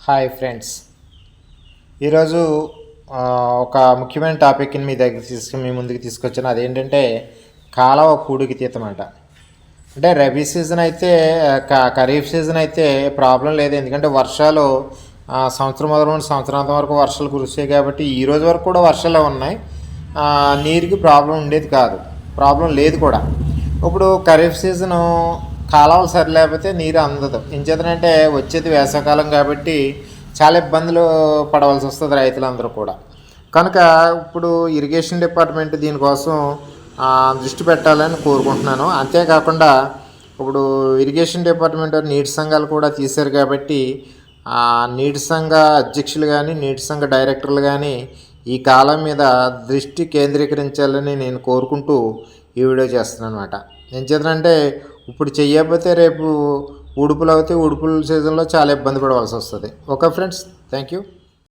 Hi friends, ఈరోజు ఒక ముఖ్యమైన టాపిక్ని మీ ముందుకు తీసుకొచ్చాను. అదేంటంటే కాలువ పూడికి తీతమాట. అంటే రబీ సీజన్ అయితే ఖరీఫ్ సీజన్ అయితే ప్రాబ్లం లేదు. ఎందుకంటే వర్షాలు సంవత్సరం మొదలు నుండి సంవత్సరాంతం వరకు వర్షాలు కురిసాయి కాబట్టి ఈ రోజు వరకు కూడా వర్షాలు ఉన్నాయి. నీరుకి ప్రాబ్లం ఉండేది కాదు, ప్రాబ్లం లేదు కూడా. ఇప్పుడు ఖరీఫ్ సీజను కాలువలు సరిలేకపోతే నీరు అందదు. ఎంచేతనంటే వచ్చేది వేసవకాలం కాబట్టి చాలా ఇబ్బందులు పడవలసి వస్తుంది రైతులందరూ కూడా. కనుక ఇప్పుడు ఇరిగేషన్ డిపార్ట్మెంట్ దీనికోసం దృష్టి పెట్టాలని కోరుకుంటున్నాను. అంతేకాకుండా ఇప్పుడు ఇరిగేషన్ డిపార్ట్మెంట్ నీటి సంఘాలు కూడా తీశారు కాబట్టి నీటి సంఘ అధ్యక్షులు కానీ నీటి సంఘ డైరెక్టర్లు కానీ ఈ కాలం మీద దృష్టి కేంద్రీకరించాలని నేను కోరుకుంటూ ఈ వీడియో చేస్తున్నాను అనమాట. ఏం చేద్దానంటే ఇప్పుడు చెయ్యకపోతే రేపు ఉడుపులు అవుతాయి. ఉడుపుల సీజన్లో చాలా ఇబ్బంది పడవలసి వస్తుంది. Okay friends, thank you.